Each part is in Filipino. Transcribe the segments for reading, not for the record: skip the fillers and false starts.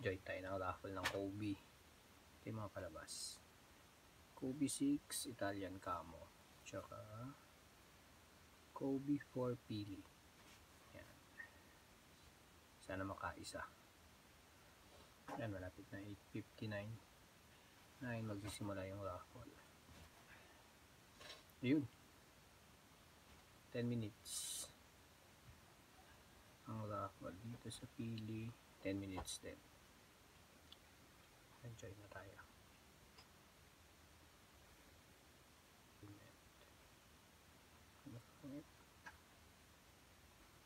Join tayo ng raffle ng Kobe. Ito yung mga palabas. Kobe 6 Italian Camo. Tsaka Kobe 4 Pili. Yan. Sana makaisa. Yan, malapit na 8:59. Ngayon magsisimula yung raffle. Ayun. 10 minutes. Ang raffle dito sa Pili. 10 minutes din. Enjoy na tayo.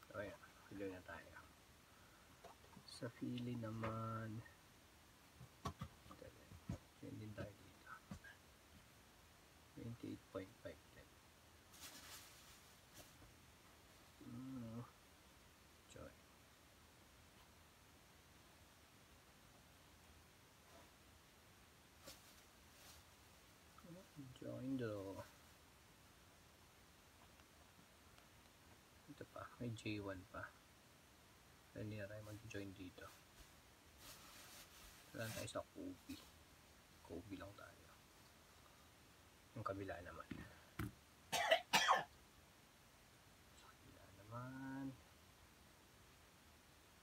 So ayan, enjoy na tayo. Sa Pili naman, join din tayo dito. 28.5 din. Join. Join do. Ito pa, may J1 pa. Hindi na tayo mag-join dito. Wala tayo sa Kobe. Kobe lang tayo. Yung kabila naman. Sa kabila naman.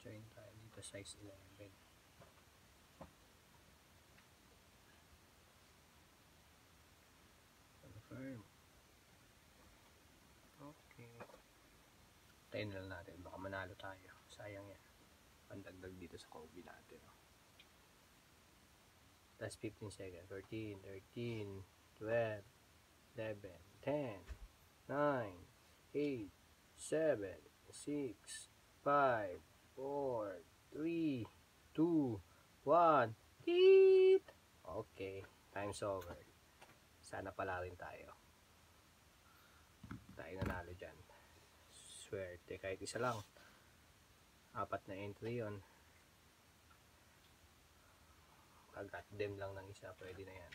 Join tayo dito size 11. Confirm. Okay. Tayo na lang natin. Baka manalo tayo. Sayang yan. Pandagdag dito sa Kobe natin. Last 15 seconds. 14, 13, 12, 11, 10, 9, 8, 7, 6, 5, 4, 3, 2, 1. Teet! Okay. Time's over. Sana pala rin tayo. Tayo nanalo dyan. Swerte. Kahit isa lang. 4 na entry yun. Kagat dem lang ng isa. Pwede na yan.